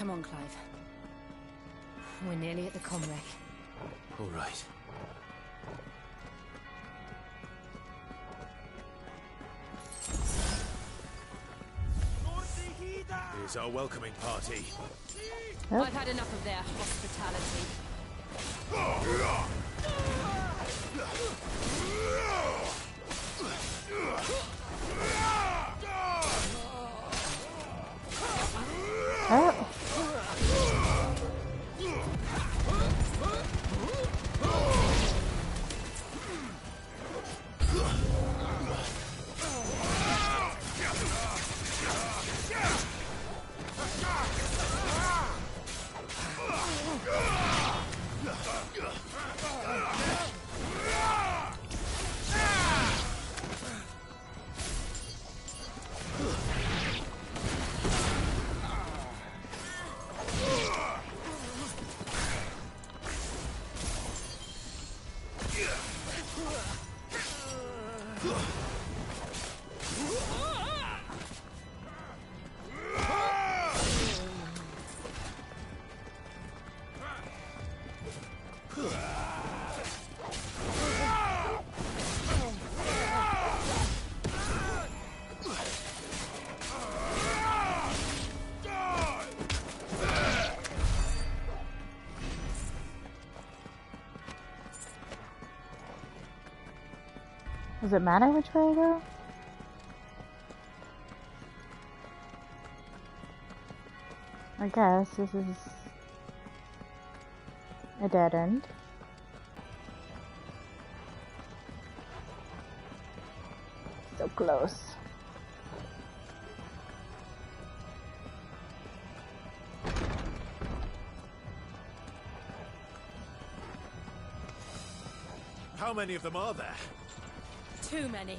Come on, Clive. We're nearly at the comwreck. All right. Here's our welcoming party. Yep. I've had enough of their hospitality. Oh. Does it matter which way I go? I guess this is a dead end. So close. How many of them are there? Too many.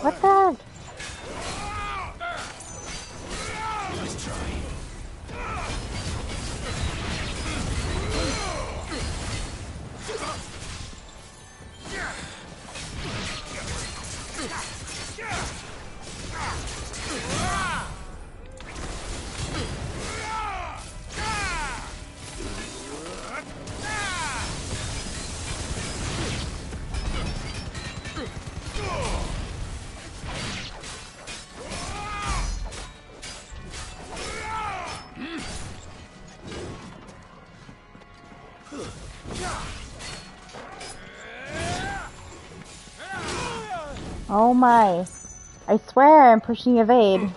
What the heck? Nice try. Oh my. I swear I'm pushing evade.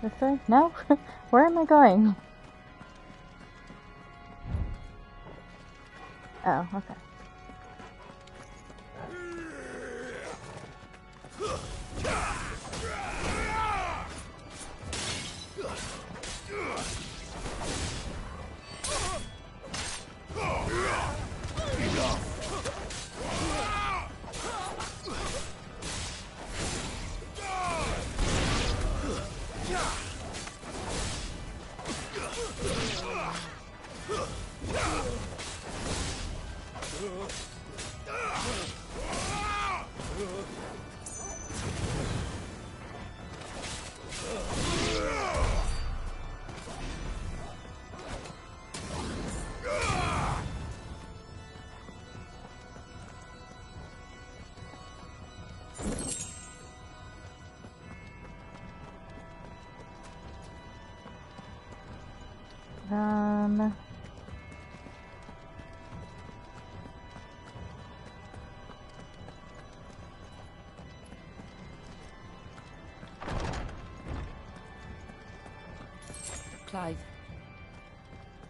This way? No? Where am I going? Oh, okay. Um... Clive,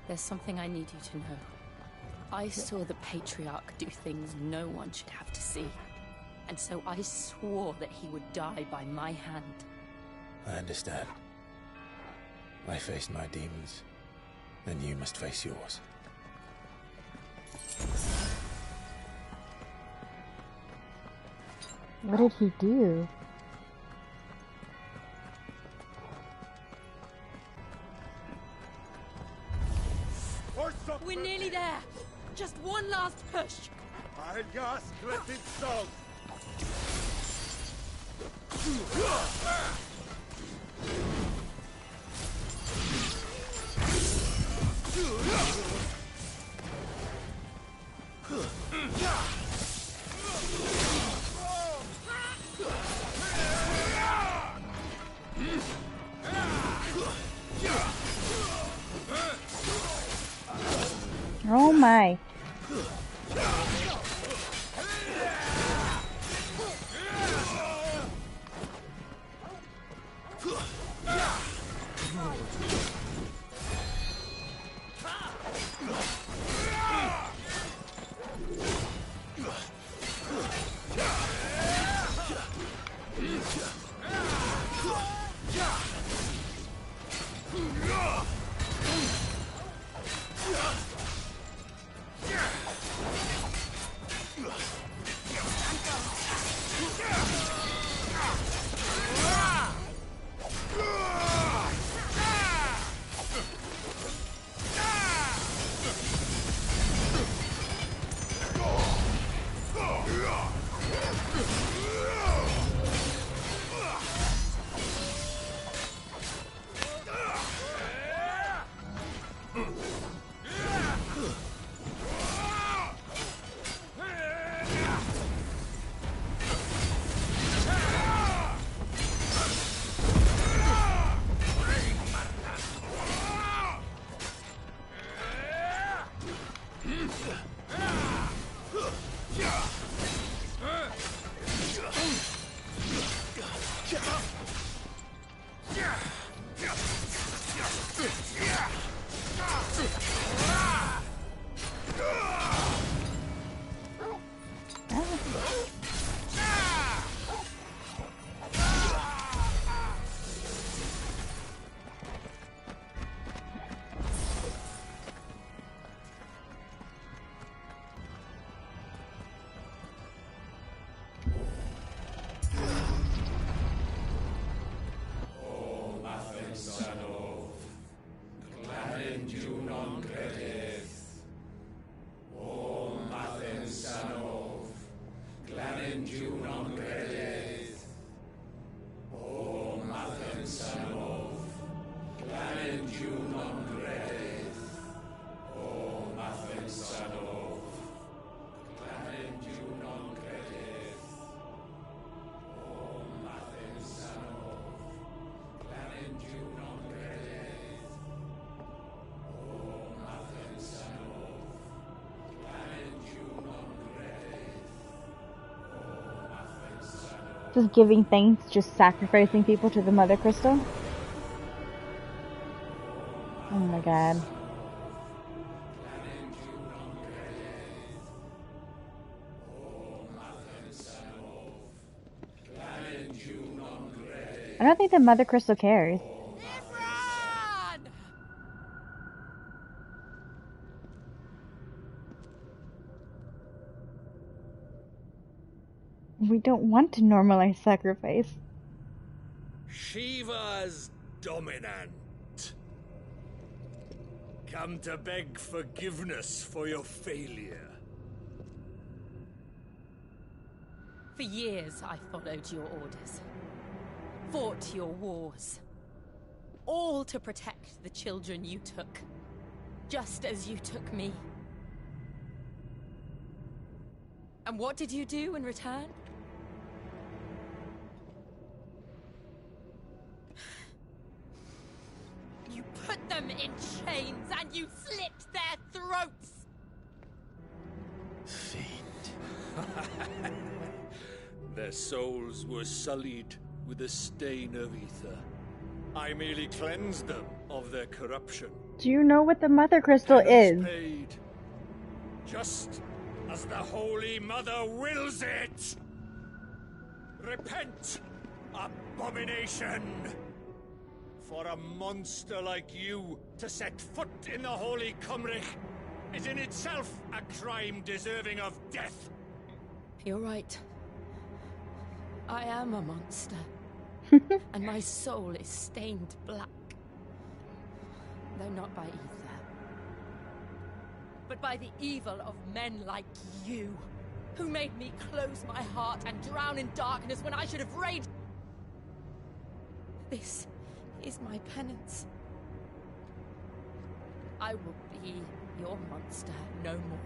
there's something I need you to know. I saw the Patriarch do things no one should have to see. And so I swore that he would die by my hand. I understand. I faced my demons, and you must face yours. What did he do? We're nearly there! Just one last push! Oh my. Just giving thanks, just sacrificing people to the Mothercrystal? Oh my god. I don't think the Mothercrystal cares. We don't want to normalize sacrifice. Shiva's dominant. Come to beg forgiveness for your failure. For years, I followed your orders. Fought your wars. All to protect the children you took. Just as you took me. And what did you do in return? You put them them in chains and you slit their throats! Fiend. Their souls were sullied with a stain of ether. I merely cleansed them of their corruption. Do you know what the Mothercrystal is? Paid, just as the Holy Mother wills it! Repent, abomination! For a monster like you to set foot in the Holy Cymric is in itself a crime deserving of death. You're right. I am a monster. And my soul is stained black. Though not by ether. But by the evil of men like you, who made me close my heart and drown in darkness when I should have raged. This is my penance. I will be your monster no more.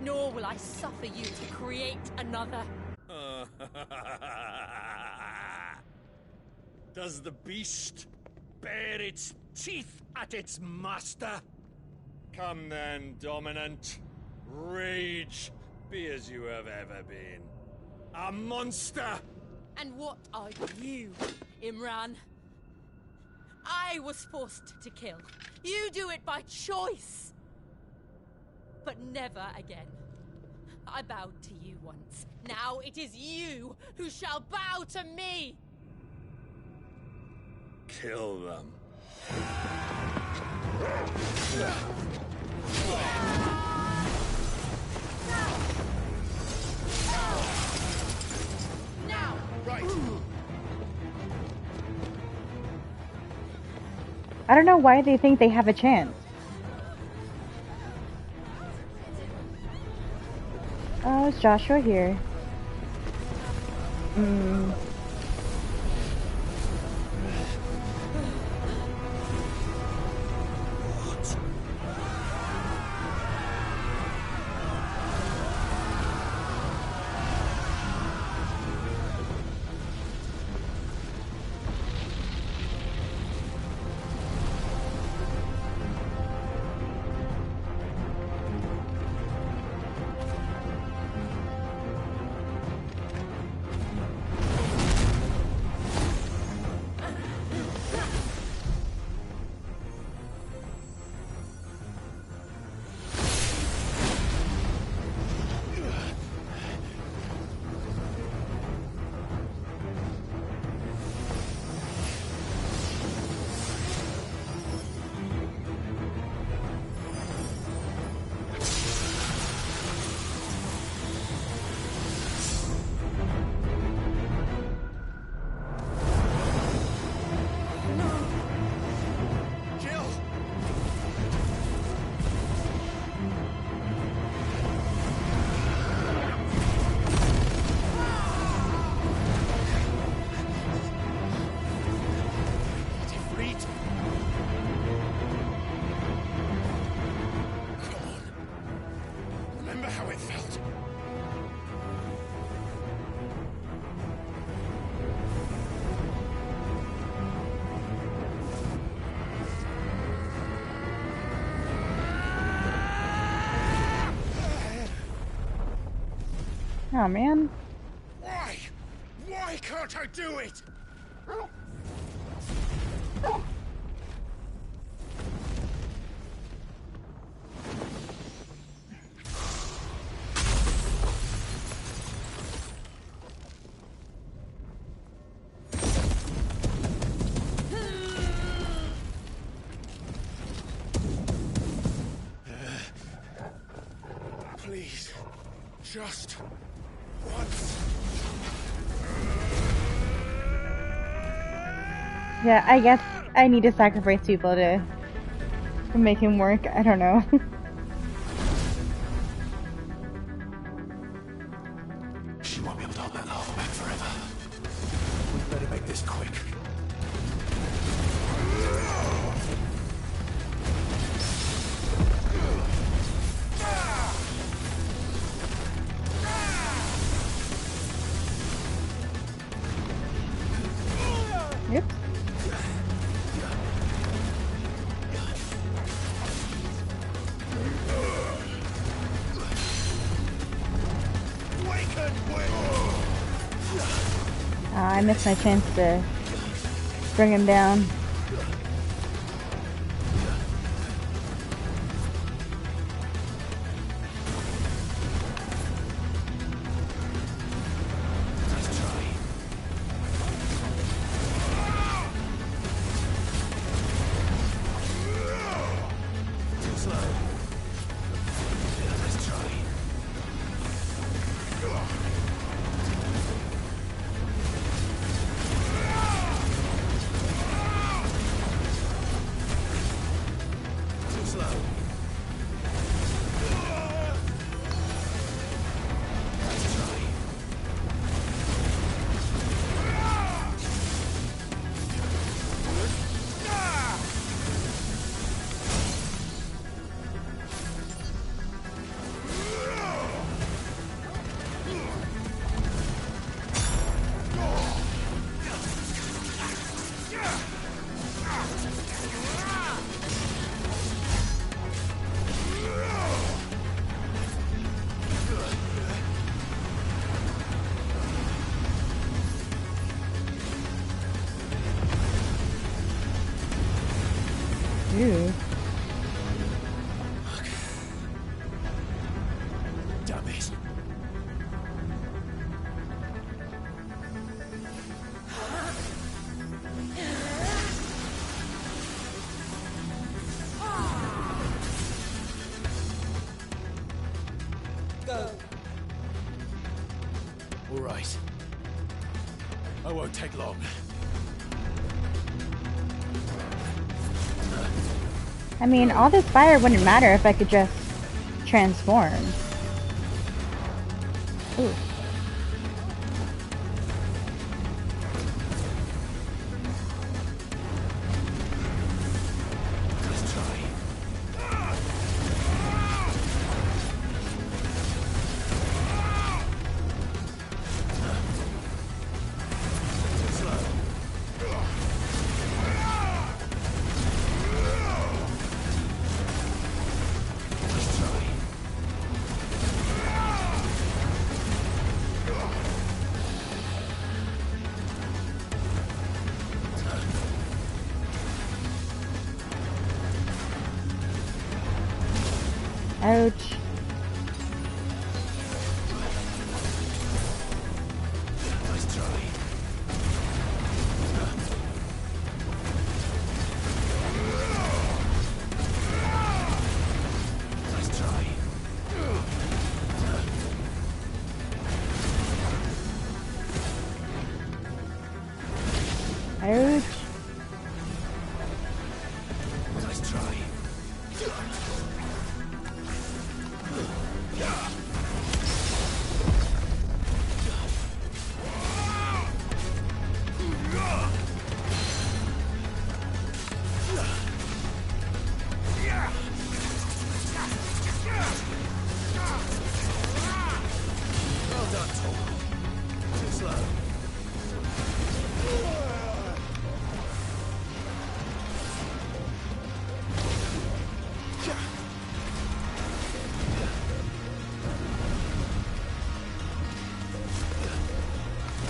Nor will I suffer you to create another. Does the beast bare its teeth at its master? Come then, Dominant. Rage, be as you have ever been. A monster! And what are you, Imran? I was forced to kill. You do it by choice. But never again. I bowed to you once. Now it is you who shall bow to me! Kill them. Now! Right. I don't know why they think they have a chance. Oh, is Joshua here? Oh man. Why? Why can't I do it? Please, just once. Yeah, I guess I need to sacrifice people to make him work. I don't know. She won't be able to hold that lava back forever. We better make this quick. Yep. I missed my chance to bring him down. Ew. Damn it. Go. All right. I won't take long. I mean, all this fire wouldn't matter if I could just transform. Ooh. Ouch. Nice try. Nice try. Ouch. Nice try. Well done, Tom. Too slow.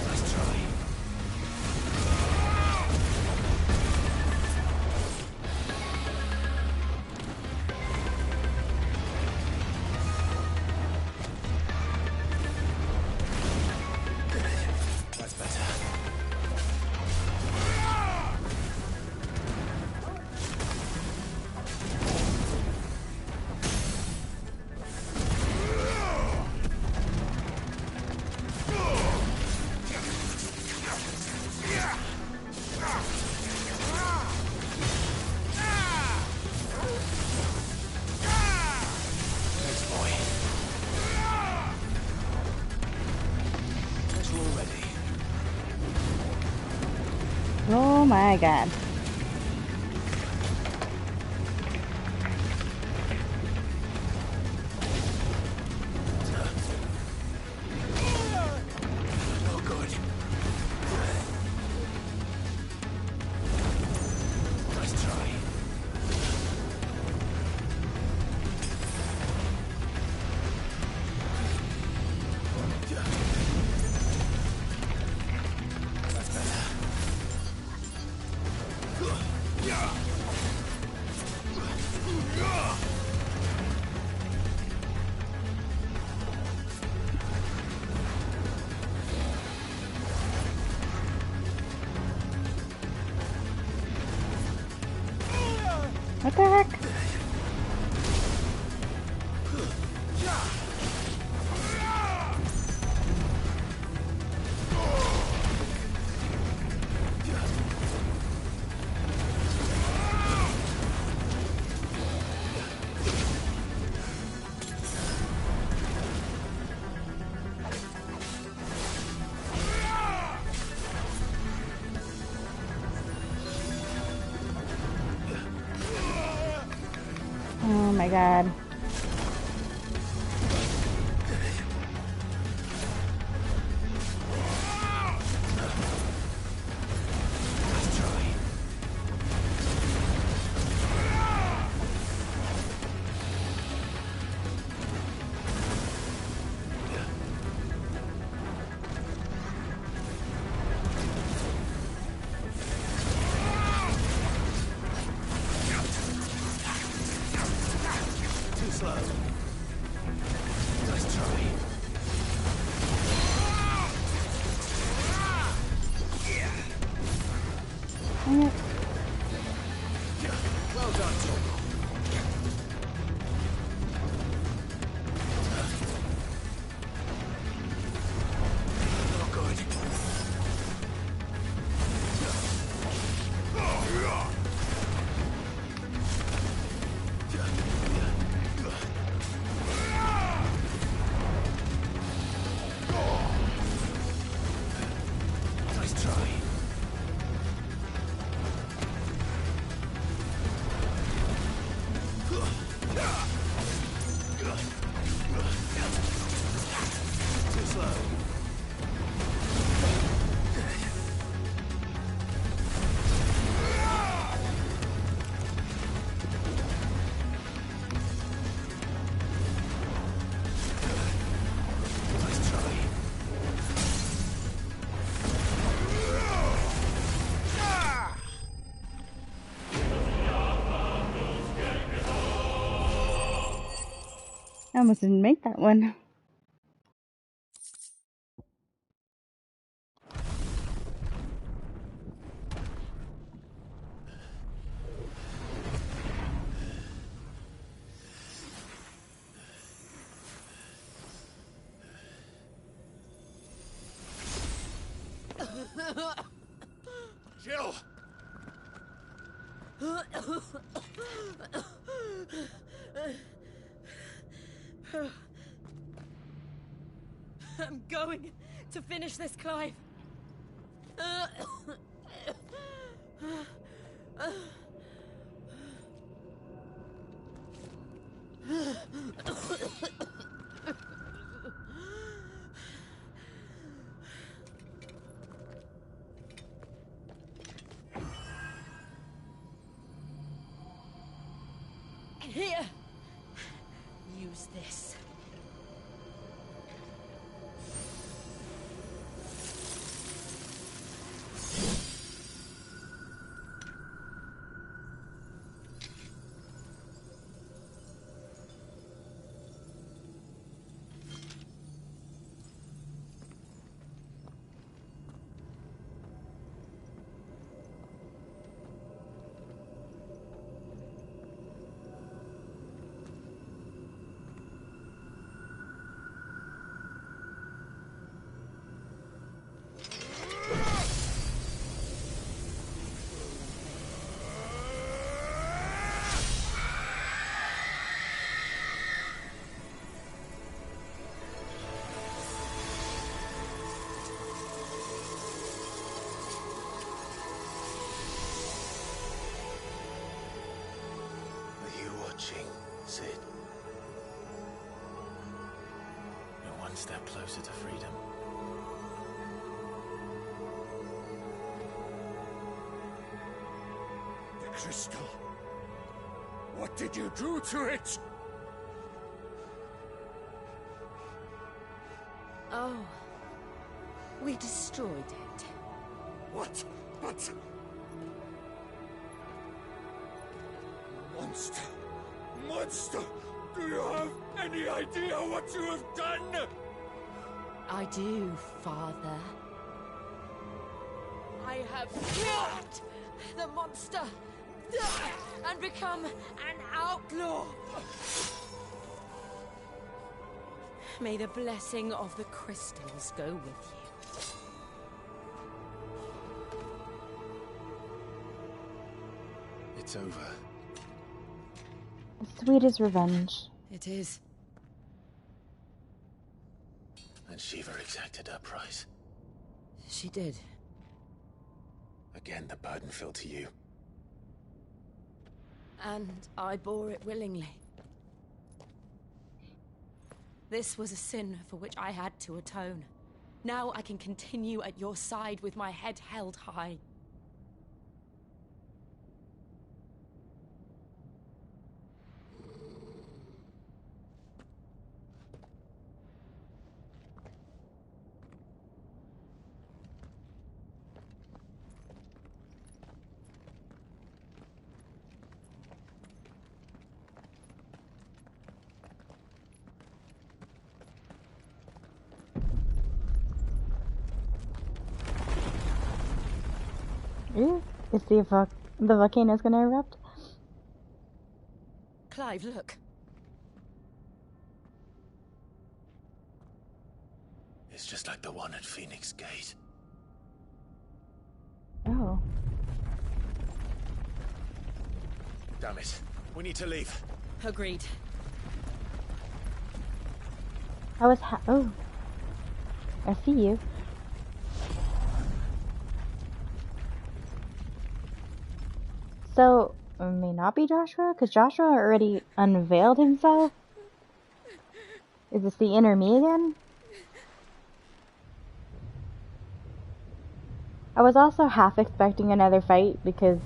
Nice try. That's better. Thanks, boy. Special already. Oh my god. Oh, good. Nice try. What the heck? Oh my god. I almost didn't make that one. Jill! I'm going to finish this, Clive. Here. Use this. Sid. You're one step closer to freedom. The crystal. What did you do to it? Oh. We destroyed it. What? But... Monster! Monster! Do you have any idea what you have done? I do, Father. I have killed the monster and become an outlaw. May the blessing of the crystals go with you. It's over. As sweet as revenge. It is. And Shiva exacted her price. She did. Again, the burden fell to you. And I bore it willingly. This was a sin for which I had to atone. Now I can continue at your side with my head held high. Ooh, is the volcano's gonna erupt? Clive, look. It's just like the one at Phoenix Gate. Oh. Damn it. We need to leave. Agreed. Oh. I see you. So, it may not be Joshua? Because Joshua already unveiled himself? Is this the inner me again? I was also half expecting another fight because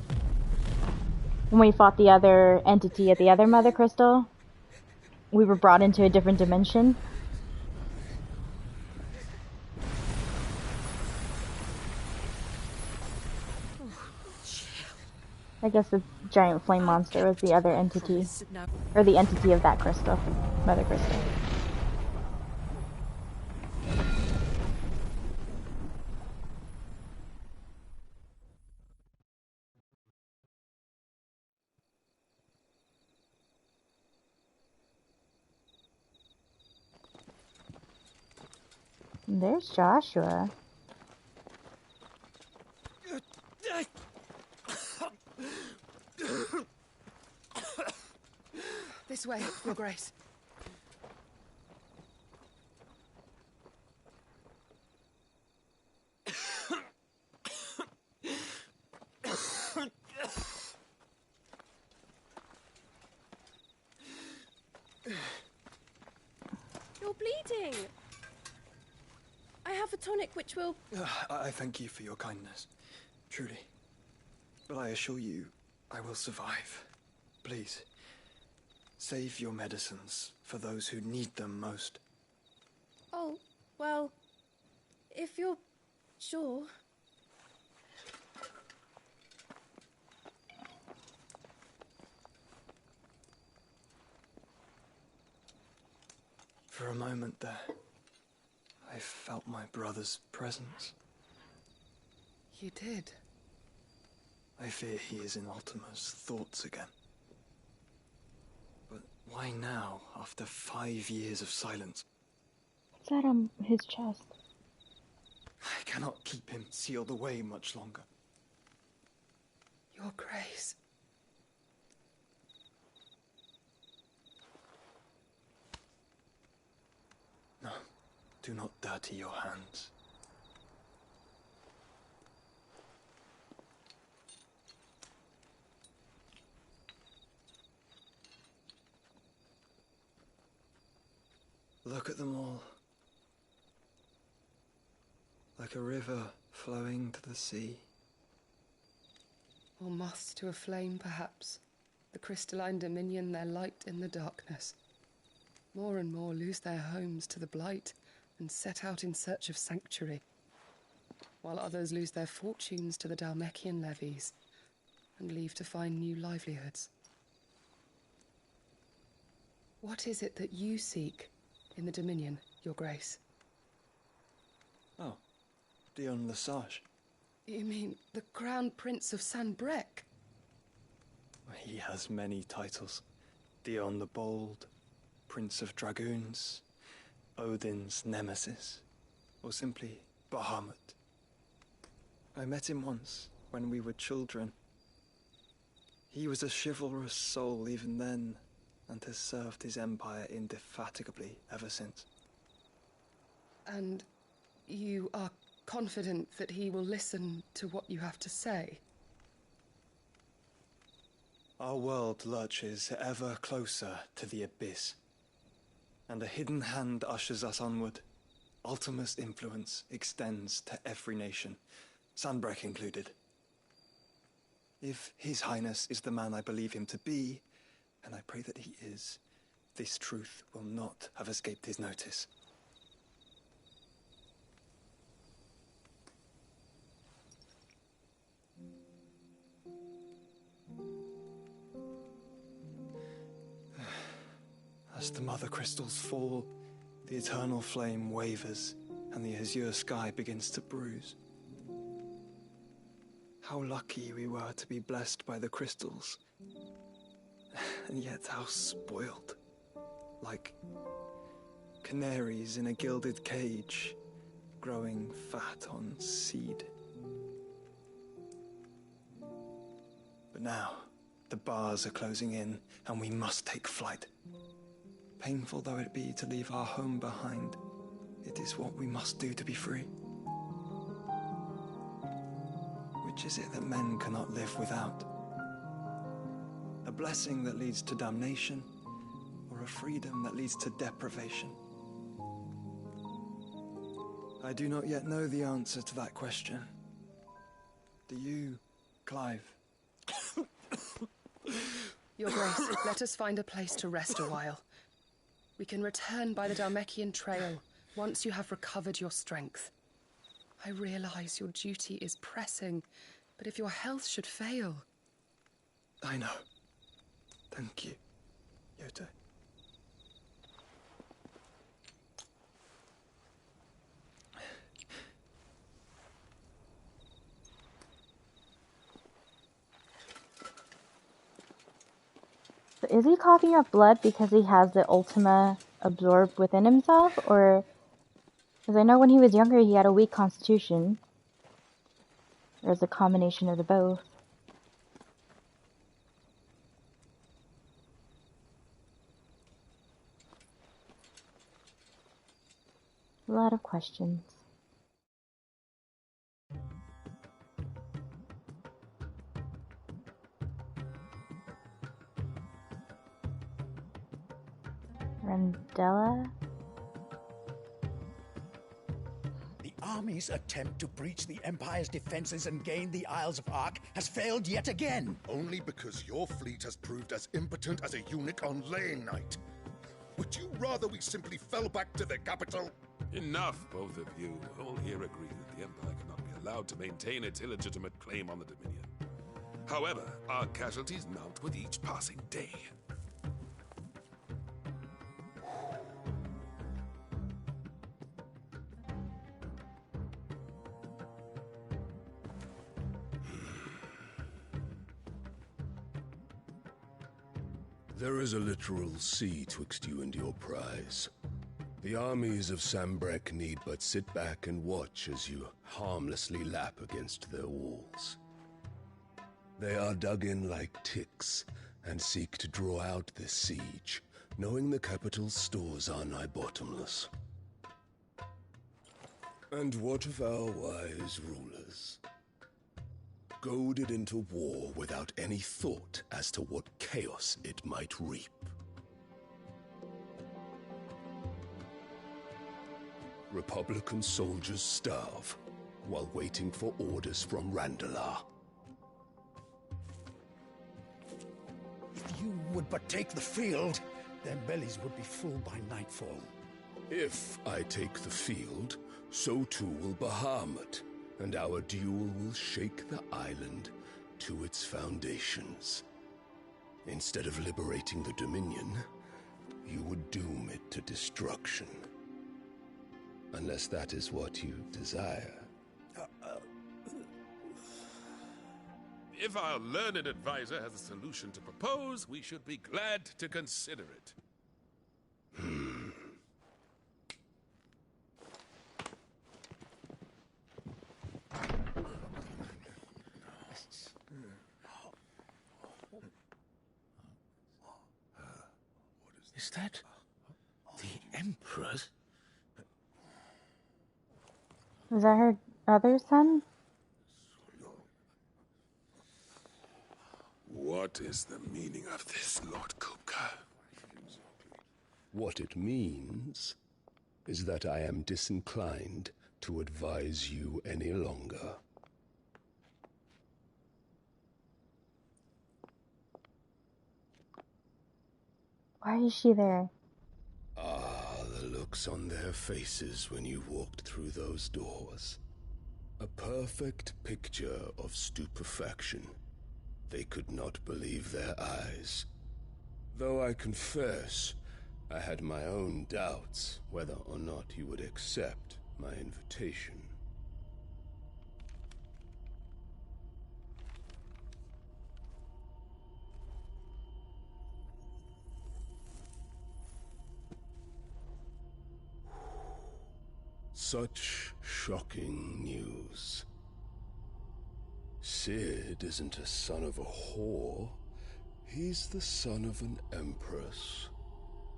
when we fought the other entity at the other Mothercrystal, we were brought into a different dimension. I guess the giant flame monster was the other entity. Or the entity of that crystal. Mothercrystal. There's Joshua. This way, Your Grace. You're bleeding. I have a tonic which will... I thank you for your kindness, truly. But I assure you, I will survive. Please, save your medicines for those who need them most. Oh, well, if you're sure... For a moment there, I felt my brother's presence. You did? I fear he is in Ultima's thoughts again. But why now, after 5 years of silence? What's that on his chest? I cannot keep him sealed away much longer. Your Grace. No, do not dirty your hands. Look at them all. Like a river flowing to the sea. Or moths to a flame, perhaps. The crystalline dominion, their light in the darkness. More and more lose their homes to the blight and set out in search of sanctuary, while others lose their fortunes to the Dalmekian levies and leave to find new livelihoods. What is it that you seek in the Dominion, Your Grace? Oh, Dion Lesage. You mean the Crown Prince of Sanbrec? He has many titles. Dion the Bold, Prince of Dragoons, Odin's Nemesis, or simply Bahamut. I met him once, when we were children. He was a chivalrous soul even then, and has served his empire indefatigably ever since. And you are confident that he will listen to what you have to say? Our world lurches ever closer to the abyss, and a hidden hand ushers us onward. Ultima's influence extends to every nation, Sanbreque included. If His Highness is the man I believe him to be, and I pray that he is, this truth will not have escaped his notice. As the Mothercrystals fall, the eternal flame wavers, and the azure sky begins to bruise. How lucky we were to be blessed by the crystals, and yet how spoiled. Like canaries in a gilded cage, growing fat on seed. But now, the bars are closing in, and we must take flight. Painful though it be to leave our home behind, it is what we must do to be free. Which is it that men cannot live without? A blessing that leads to damnation, or a freedom that leads to deprivation? I do not yet know the answer to that question. Do you, Clive? Your Grace, let us find a place to rest a while. We can return by the Dalmekian trail once you have recovered your strength. I realize your duty is pressing, but if your health should fail... I know. Thank you, Yote. So is he coughing up blood because he has the Ultima absorbed within himself, or... Because I know when he was younger he had a weak constitution. Or is a combination of the both? A lot of questions. Rendella? The army's attempt to breach the Empire's defenses and gain the Isles of Ark has failed yet again. Only because your fleet has proved as impotent as a eunuch on laying night. Would you rather we simply fell back to the capital? Enough, both of you. All here agree that the Empire cannot be allowed to maintain its illegitimate claim on the Dominion. However, our casualties mount with each passing day. There is a literal sea twixt you and your prize. The armies of Sanbreque need but sit back and watch as you harmlessly lap against their walls. They are dug in like ticks and seek to draw out this siege, knowing the capital's stores are nigh bottomless. And what of our wise rulers? Goaded into war without any thought as to what chaos it might reap. Republican soldiers starve while waiting for orders from Randalar. If you would but take the field, their bellies would be full by nightfall. If I take the field, so too will Bahamut, and our duel will shake the island to its foundations. Instead of liberating the Dominion, you would doom it to destruction. Unless that is what you desire. If our learned advisor has a solution to propose, we should be glad to consider it. Is that the Emperor's? Is that her other son? What is the meaning of this, Lord Kupka? What it means is that I am disinclined to advise you any longer. Why is she there? Ah, the looks on their faces when you walked through those doors. A perfect picture of stupefaction. They could not believe their eyes. Though I confess, I had my own doubts whether or not you would accept my invitation. Such shocking news. Sid isn't a son of a whore. He's the son of an empress.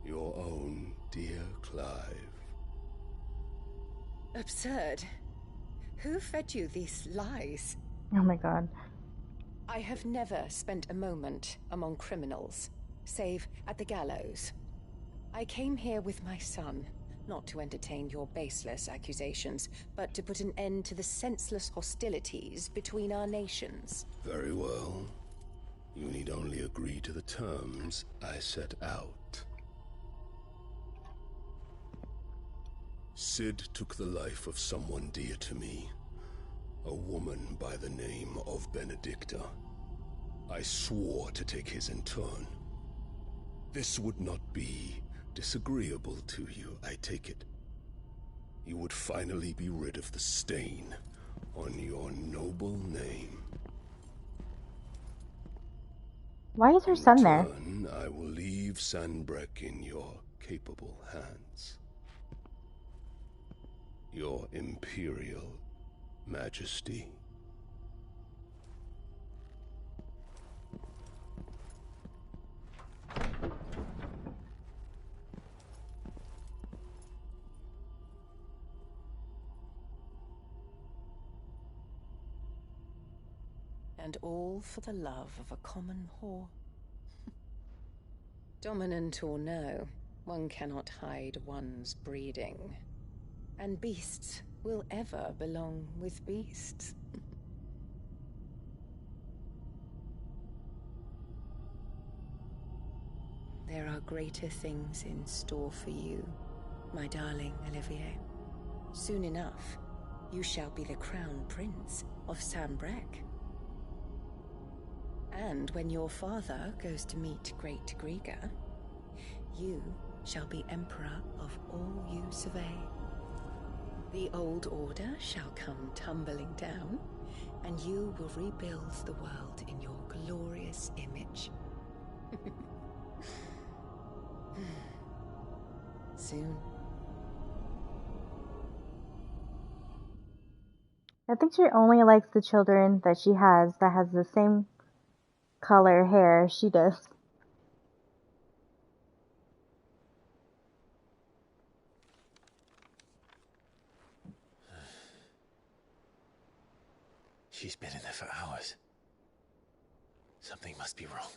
Your own dear Clive. Absurd. Who fed you these lies? Oh my god. I have never spent a moment among criminals, save at the gallows. I came here with my son, not to entertain your baseless accusations, but to put an end to the senseless hostilities between our nations. Very well. You need only agree to the terms I set out. Sid took the life of someone dear to me, a woman by the name of Benedicta. I swore to take his in turn. This would not be disagreeable to you, I take it. You would finally be rid of the stain on your noble name. Why is her son there? In return, I will leave Sanbreque in your capable hands. Your Imperial Majesty. And all for the love of a common whore. Dominant or no, one cannot hide one's breeding. And beasts will ever belong with beasts. There are greater things in store for you, my darling Olivier. Soon enough, you shall be the crown prince of Sanbreque. And when your father goes to meet Great Griga, you shall be emperor of all you survey. The old order shall come tumbling down, and you will rebuild the world in your glorious image. Soon. I think she only likes the children that she has that has the same color hair she does. She's been in there for hours. Something must be wrong.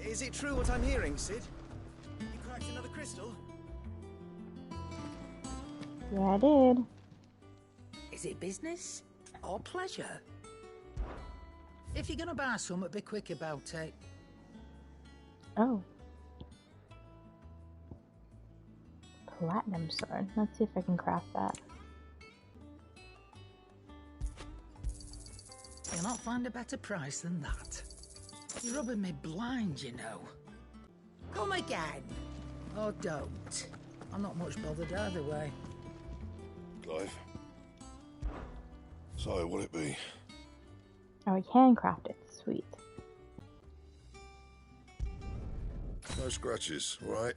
Is it true what I'm hearing, Sid? You cracked another crystal? Yeah, I did. Is it business or pleasure? If you're gonna buy something, be quick about it. Oh. platinum sword. Let's see if I can craft that. You'll not find a better price than that. You're rubbing me blind, you know. Come again. Or don't. I'm not much bothered either way. Clive. So, will it be? Oh, we can craft it. Sweet. No scratches, right?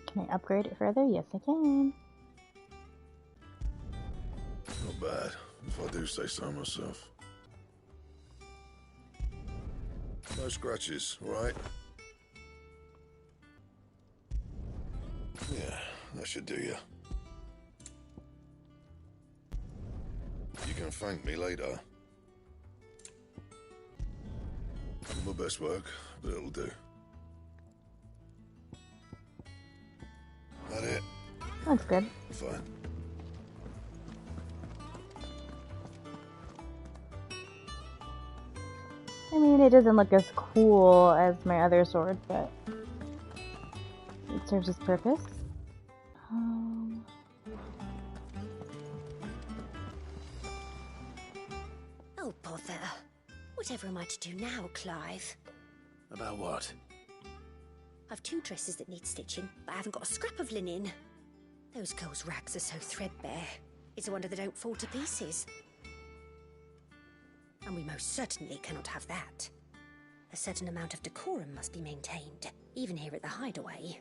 Can I upgrade it further? Yes, I can. Not bad, if I do say so myself. No scratches, right? Yeah, that should do you. You can thank me later. My best work, but it'll do. That it? Looks good. Fine. I mean, it doesn't look as cool as my other sword, but it serves its purpose. Oh, bother. Whatever am I to do now, Clive? About what? I've 2 dresses that need stitching, but I haven't got a scrap of linen. Those girls' rags are so threadbare. It's a wonder they don't fall to pieces. And we most certainly cannot have that. A certain amount of decorum must be maintained, even here at the hideaway.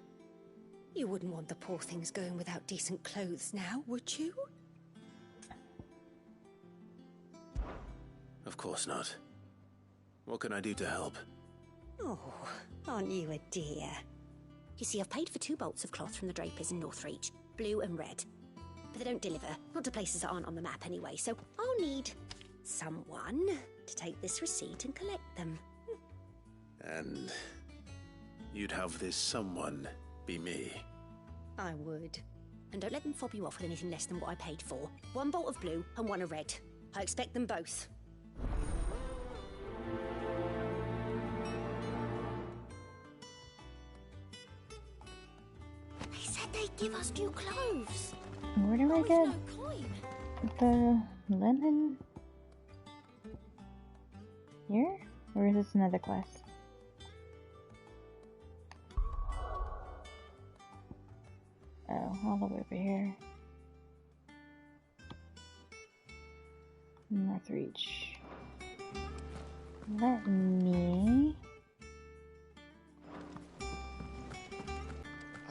You wouldn't want the poor things going without decent clothes now, would you? Of course not. What can I do to help? Oh, aren't you a dear? You see, I've paid for 2 bolts of cloth from the drapers in Northreach, blue and red. But they don't deliver, not to places that aren't on the map anyway, so I'll need someone to take this receipt and collect them. And you'd have this someone be me? I would. And don't let them fob you off with anything less than what I paid for. 1 bolt of blue and 1 of red. I expect them both. They said they'd give us new clothes. Where do I get the linen? Here? Or is this another quest? Oh, all the way over here. Northreach. Let me...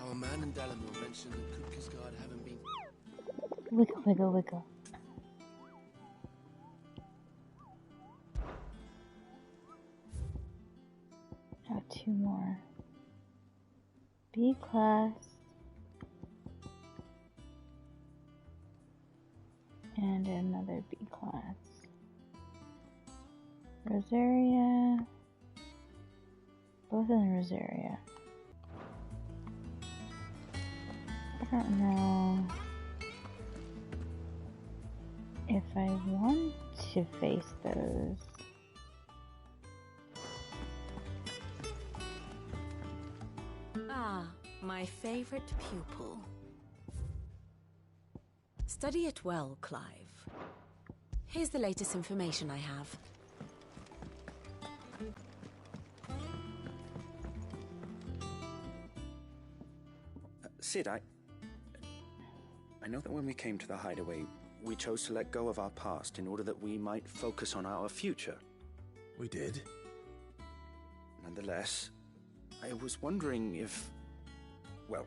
Our man in Dalamore mentioned that Kupka's guard haven't been... Wiggle, wiggle, wiggle. Oh, 2 more. B class. And another B class. Rosaria. Both in Rosaria. I don't know if I want to face those. Ah, my favorite pupil. Study it well, Clive. Here's the latest information I have. Sid, I know that when we came to the hideaway, we chose to let go of our past in order that we might focus on our future. We did? Nonetheless, I was wondering if... Well,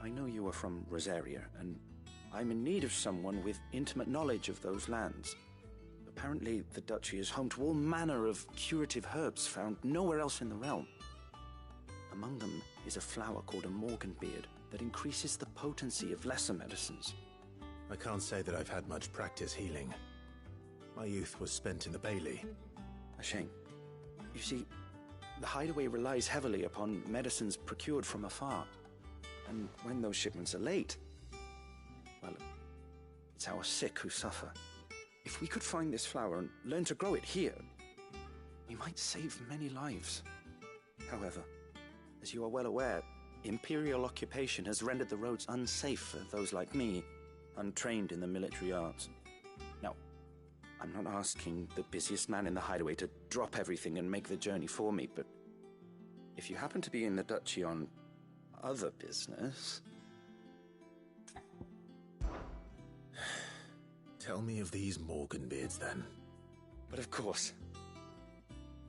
I know you are from Rosaria, and I'm in need of someone with intimate knowledge of those lands. Apparently, the duchy is home to all manner of curative herbs found nowhere else in the realm. Among them is a flower called a morganbeard that increases the potency of lesser medicines. I can't say that I've had much practice healing. My youth was spent in the Bailey. A shame. You see, the hideaway relies heavily upon medicines procured from afar. And when those shipments are late, well, it's our sick who suffer. If we could find this flower and learn to grow it here, we might save many lives. However, as you are well aware, Imperial occupation has rendered the roads unsafe for those like me, untrained in the military arts. Now, I'm not asking the busiest man in the hideaway to drop everything and make the journey for me, but if you happen to be in the Duchy on other business... Tell me of these Morganbeards, then. But of course,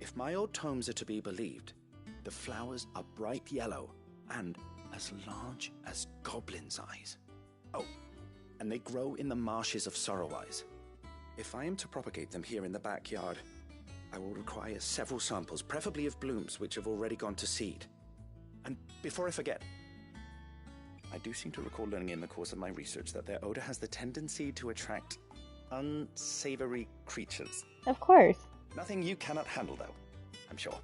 if my old tomes are to be believed, the flowers are bright yellow and as large as goblins' eyes. Oh, and they grow in the marshes of Sorrowwise. If I am to propagate them here in the backyard, I will require several samples, preferably of blooms which have already gone to seed. And before I forget, I do seem to recall learning in the course of my research that their odor has the tendency to attract unsavory creatures. Of course. Nothing you cannot handle, though, I'm sure.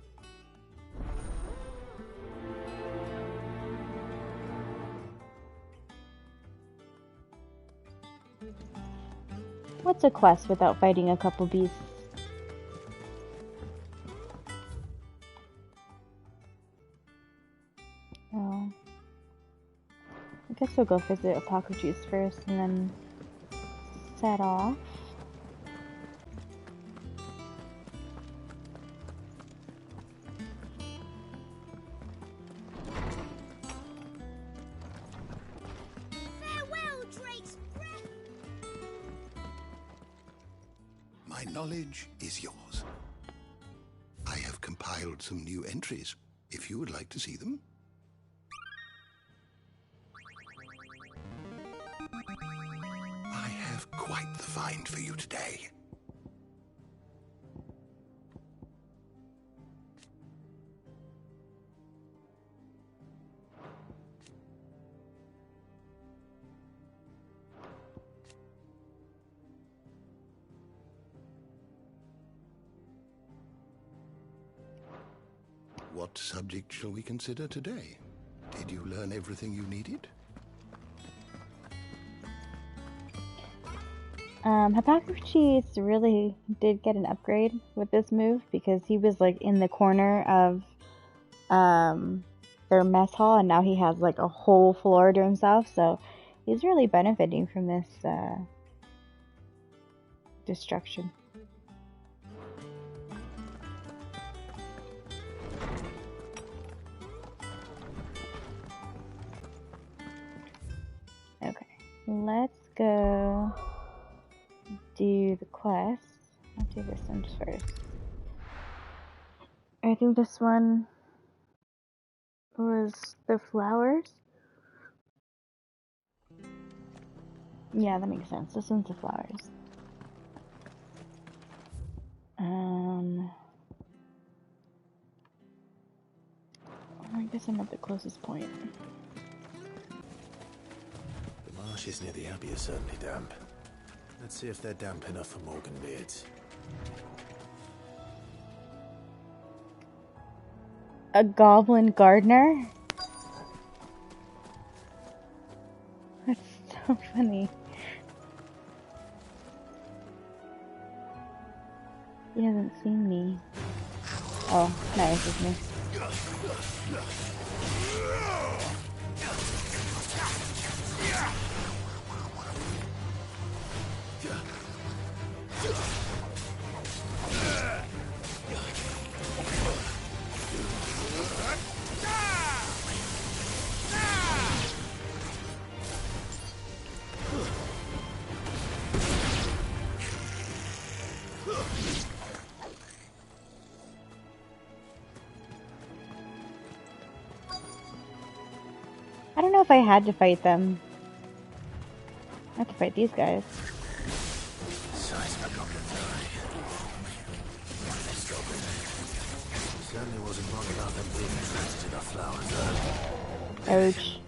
What's a quest without fighting a couple beasts? Oh. I guess we'll go visit Mothercrystal first and then set off. Farewell, Drake's breath! My knowledge is yours. I have compiled some new entries, if you would like to see them. I have quite the find for you today. What subject shall we consider today? Did you learn everything you needed? Mothercrystal really did get an upgrade with this move because he was like in the corner of their mess hall and now he has like a whole floor to himself, so he's really benefiting from this destruction. Okay, let's go do the quest. I'll do this one first. I think this one was the flowers. Yeah, that makes sense. This one's the flowers. I guess I'm at the closest point. The marshes near the Abbey are certainly damp. Let's see if they're damp enough for Morganbeards. A goblin gardener? That's so funny. He hasn't seen me. Oh, nice, it's me. I don't know if I had to fight them. I have to fight these guys. Certainly wasn't long about them being interested in our flowers, though. Ouch.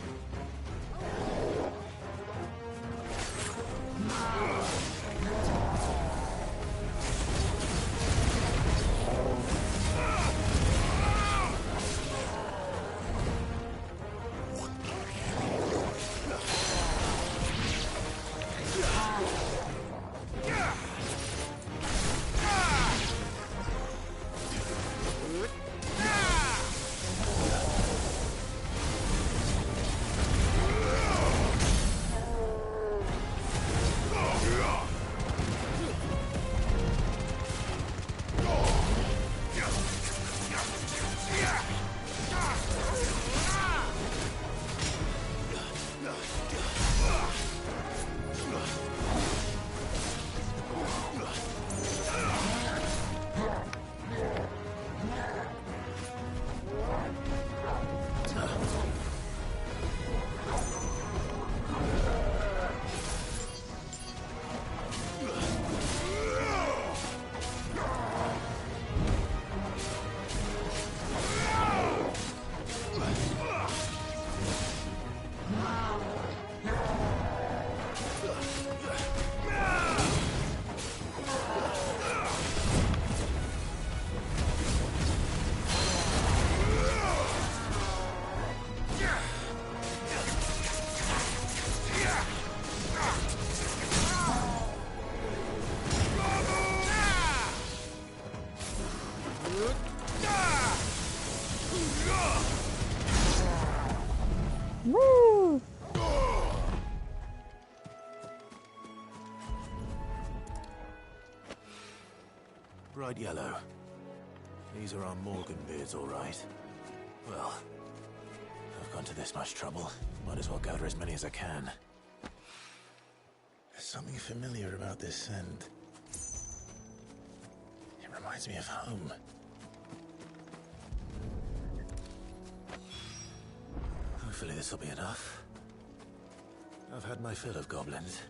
Woo! Bright yellow. These are our Morgan beards, all right. Well, I've gone to this much trouble. Might as well gather as many as I can. There's something familiar about this scent. It reminds me of home. Hopefully this will be enough. I've had my fill of goblins.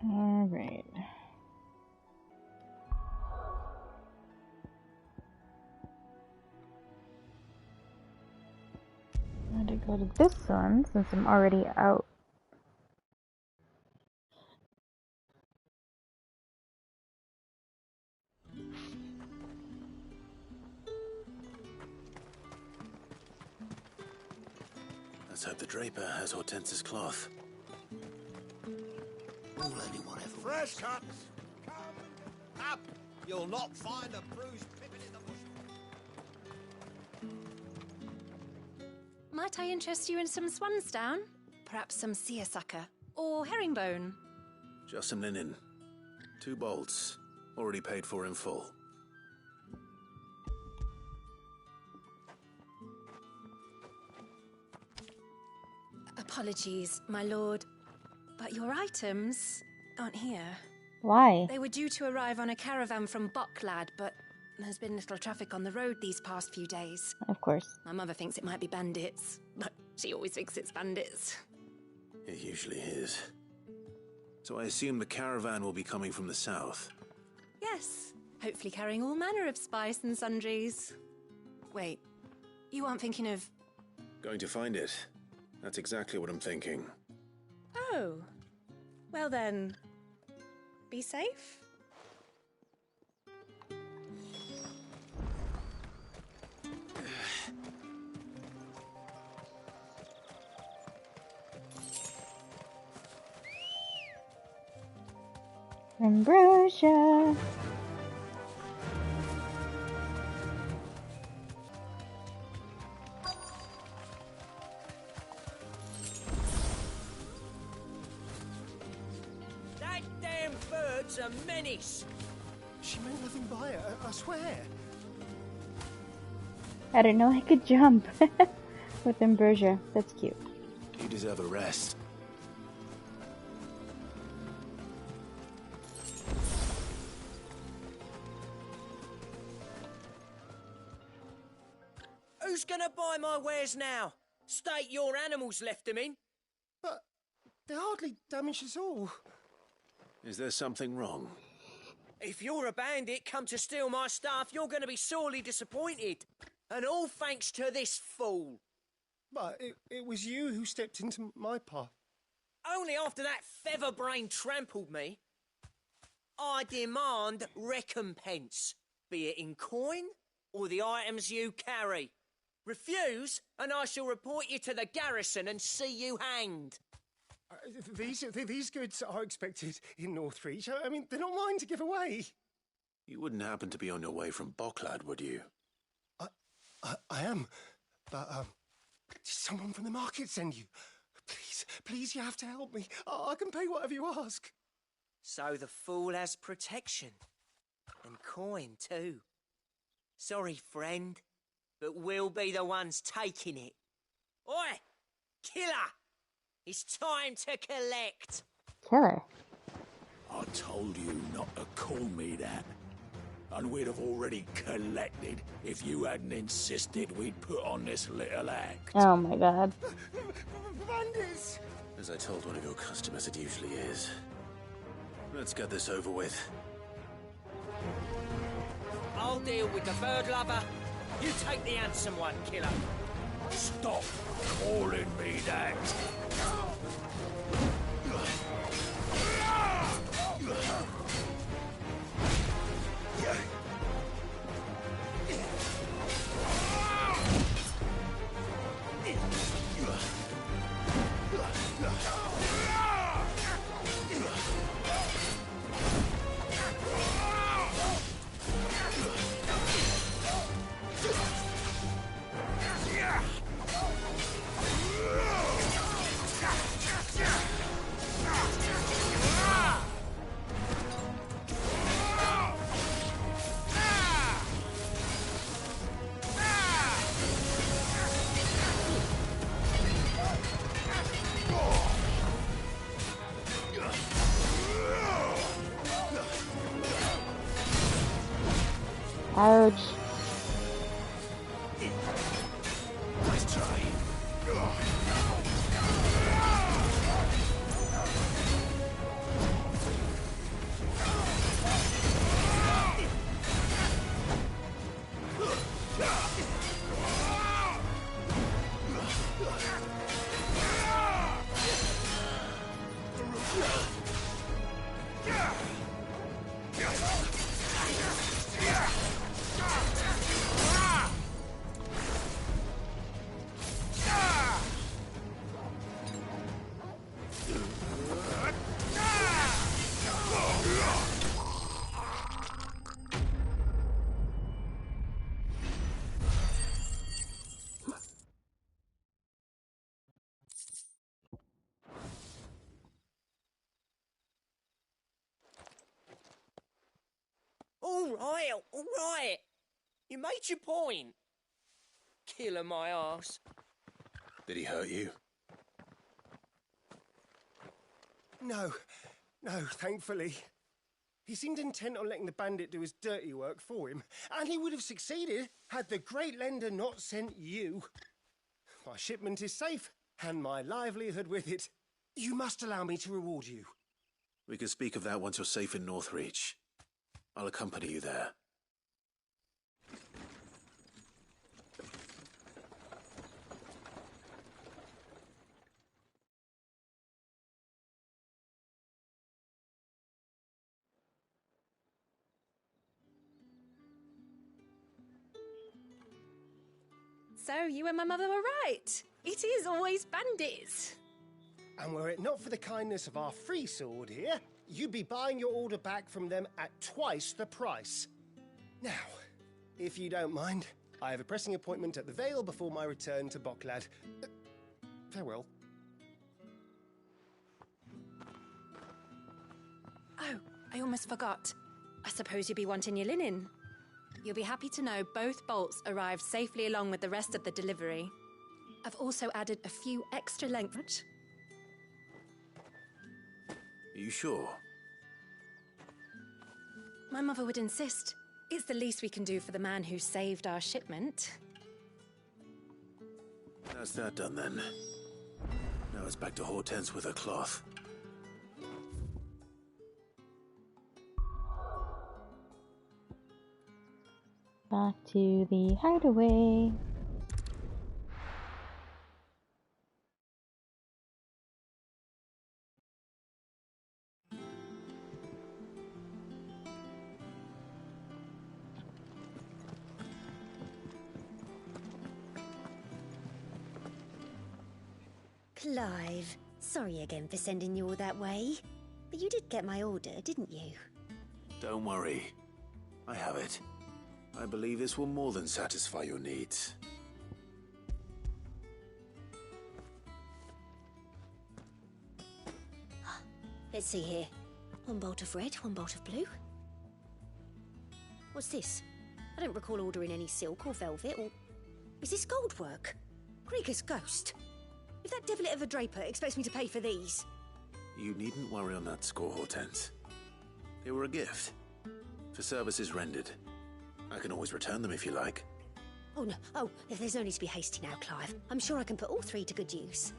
All right. I had to go to this one since I'm already out. Let's hope the draper has Hortense's cloth. All anyone ever Fresh cuts! Come up! You'll not find a bruised pippin in the bush. Might I interest you in some swansdown? Perhaps some seersucker or herringbone? Just some linen. 2 bolts. Already paid for in full. Apologies, my lord, but your items aren't here. Why? They were due to arrive on a caravan from Bocklad, but there's been little traffic on the road these past few days. Of course. My mother thinks it might be bandits, but she always thinks it's bandits. It usually is. So I assume the caravan will be coming from the south. Yes, hopefully carrying all manner of spice and sundries. Wait, you aren't thinking of... Going to find it. That's exactly what I'm thinking. Oh, well then, be safe. Ambrosia. That damn bird's a menace. She meant nothing by it, I swear. I didn't know I could jump with Ambrosia. That's cute. You deserve a rest. Who's gonna buy my wares now? State your animals left them in. But they're hardly damaged at all. Is there something wrong? If you're a bandit come to steal my stuff, you're gonna be sorely disappointed. And all thanks to this fool. But it was you who stepped into my path. Only after that featherbrain trampled me. I demand recompense, be it in coin or the items you carry. Refuse, and I shall report you to the garrison and see you hanged. These goods are expected in Northreach. I mean, they're not mine to give away. You wouldn't happen to be on your way from Bocklad, would you? I am, but did someone from the market send you? Please, you have to help me. I can pay whatever you ask. So the fool has protection. And coin, too. Sorry, friend, but we'll be the ones taking it. Oi! Killer! It's time to collect! Killer. I told you not to call me that. And we'd have already collected if you hadn't insisted we'd put on this little act. Oh my god. Bandits! As I told one of your customers, it usually is. Let's get this over with. I'll deal with the bird lover. You take the handsome one, killer. Stop calling me that. Ouch. Nice try. All right. You made your point. Killer my ass. Did he hurt you? No, thankfully. He seemed intent on letting the bandit do his dirty work for him, and he would have succeeded had the great lender not sent you. My shipment is safe, and my livelihood with it. You must allow me to reward you. We can speak of that once you're safe in Northreach. I'll accompany you there. So you and my mother were right. It is always bandits. And were it not for the kindness of our free sword here, you'd be buying your order back from them at twice the price. Now, if you don't mind, I have a pressing appointment at the Vale before my return to Boklad. Farewell. Oh, I almost forgot. I suppose you'll be wanting your linen. You'll be happy to know both bolts arrived safely along with the rest of the delivery. I've also added a few extra lengths. Are you sure? My mother would insist. It's the least we can do for the man who saved our shipment. That's that done then. Now it's back to Hortense with her cloth. Back to the hideaway. Clive, sorry again for sending you all that way. But you did get my order, didn't you? Don't worry. I have it. I believe this will more than satisfy your needs. Let's see here. One bolt of red, one bolt of blue. What's this? I don't recall ordering any silk or velvet or... Is this gold work? Krieger's ghost. If that devilet of a draper expects me to pay for these... You needn't worry on that score, Hortense. They were a gift. For services rendered. I can always return them if you like. Oh, no. Oh, there's no need to be hasty now, Clive. I'm sure I can put all three to good use.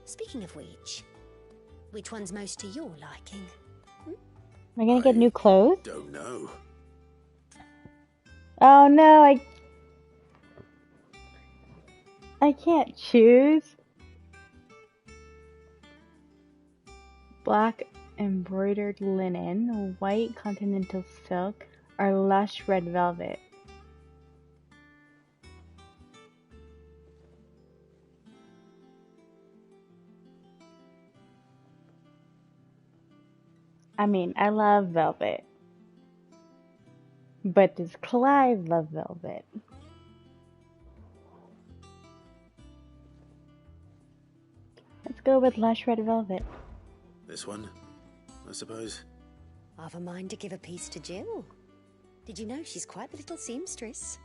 Speaking of which one's most to your liking? Am I gonna get new clothes? Don't know. Oh no, I can't choose. Black embroidered linen, white continental silk, or lush red velvet. I mean, I love velvet. But does Clive love velvet? Let's go with lush red velvet. This one, I suppose. I've a mind to give a piece to Jill. Did you know she's quite the little seamstress?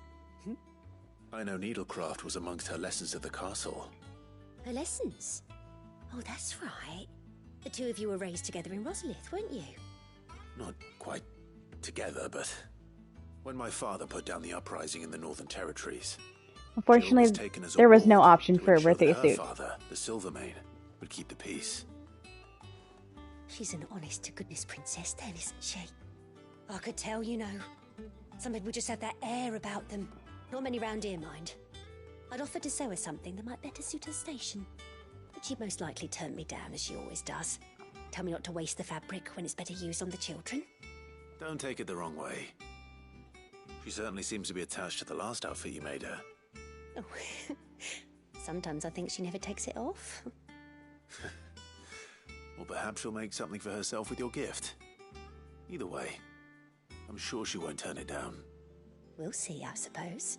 I know needlecraft was amongst her lessons at the castle. Her lessons? Oh, that's right. The two of you were raised together in Rosalith, weren't you? Not quite together, but When my father put down the uprising in the Northern Territories, Unfortunately, there was no option for a birthday her suit. father, the Silvermane, would keep the peace. She's an honest-to-goodness princess then, isn't she? I could tell, you know. Some people just have that air about them. Not many round here, mind. I'd offered to sew her something that might better suit her station. But she'd most likely turn me down, as she always does. Tell me not to waste the fabric when it's better used on the children. Don't take it the wrong way. She certainly seems to be attached to the last outfit you made her. Oh, sometimes I think she never takes it off. Or perhaps she'll make something for herself with your gift. Either way, I'm sure she won't turn it down. We'll see, I suppose.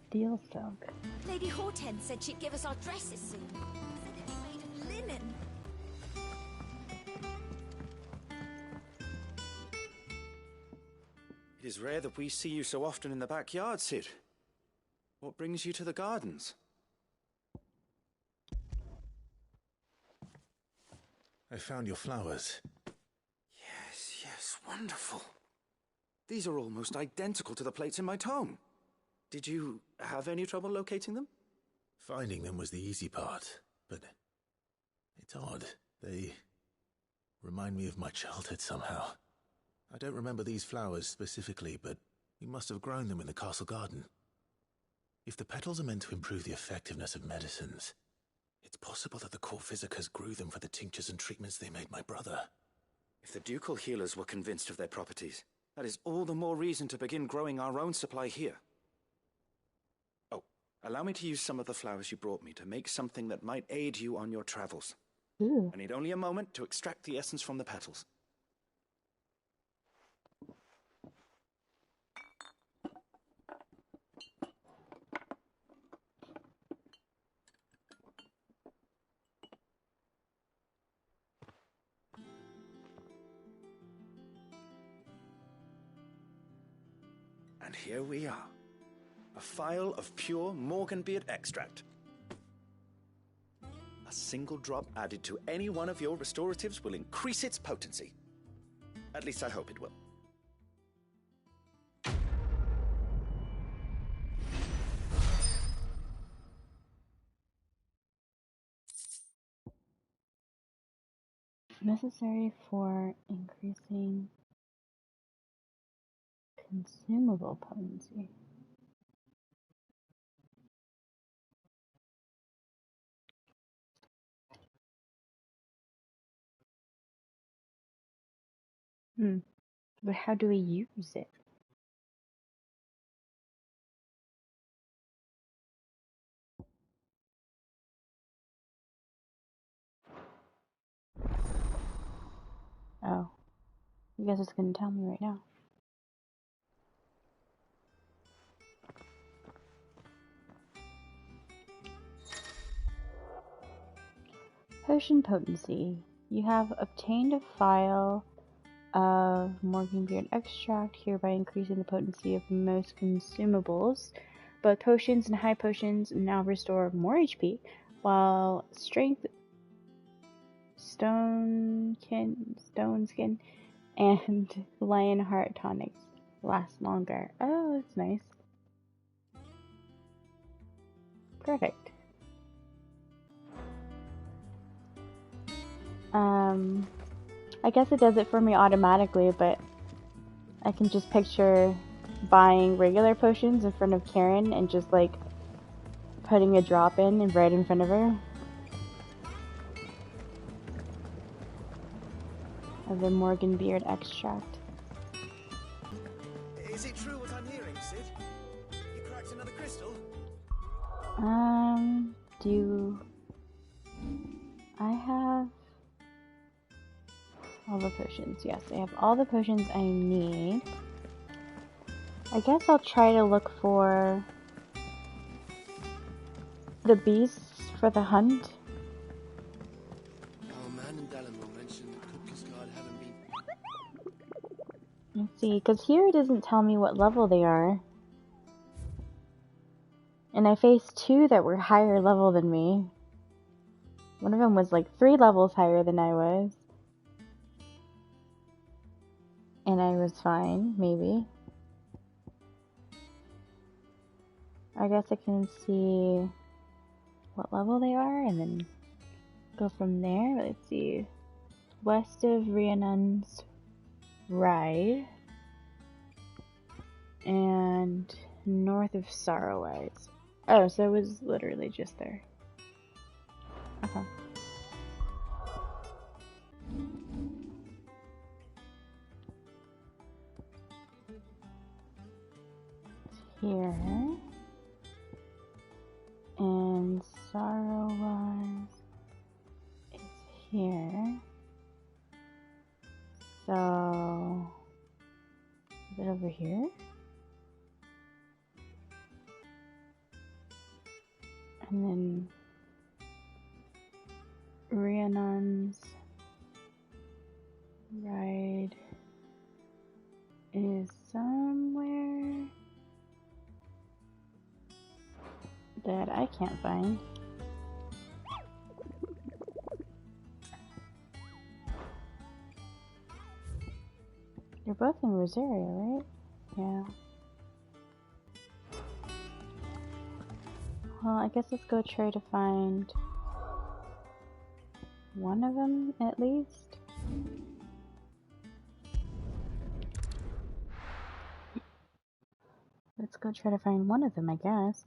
Steel silk. Lady Hortense said she'd give us our dresses soon. Said it'd be made of linen. It is rare that we see you so often in the backyard, Cid. What brings you to the gardens? I found your flowers. Yes, wonderful. These are almost identical to the plates in my tome. Did you have any trouble locating them? Finding them was the easy part, but it's odd. They remind me of my childhood somehow. I don't remember these flowers specifically, but we must have grown them in the castle garden. If the petals are meant to improve the effectiveness of medicines, it's possible that the court physicers grew them for the tinctures and treatments they made my brother. If the ducal healers were convinced of their properties, that is all the more reason to begin growing our own supply here. Oh, allow me to use some of the flowers you brought me to make something that might aid you on your travels. Ooh. I need only a moment to extract the essence from the petals. And here we are. A phial of pure Morganbeard extract. A single drop added to any one of your restoratives will increase its potency. At least I hope it will. Necessary for increasing consumable potency. But how do we use it? Oh. I guess it's gonna tell me right now. Potion potency. You have obtained a phial of Morganbeard extract, hereby increasing the potency of most consumables. Both potions and high potions now restore more HP, while strength, stone skin, and Lionheart tonics last longer. Oh, that's nice. Perfect. I guess it does it for me automatically, but I can just picture buying regular potions in front of Karen and just like putting a drop in and right in front of her of the Morganbeard extract. Is it true what I'm hearing, Cid? You cracked another crystal? Do I have all the potions? Yes, I have all the potions I need. I guess I'll try to look for the beasts for the hunt. Our man in Delamore mentioned that Kupka's guard haven't been... Let's see, because here it doesn't tell me what level they are. And I faced 2 that were higher level than me. One of them was like 3 levels higher than I was. And I was fine, maybe. I guess I can see what level they are and then go from there. Let's see. West of Rhiannon's Ride. And north of Sorrowwise. Oh, so it was literally just there. Okay. Here. And Sorrowwise is here. So, is it over here? And then Rhiannon's Ride is somewhere that I can't find. You're both in Rosaria, right? Yeah. Well, I guess let's go try to find one of them at least. Let's go try to find one of them, I guess.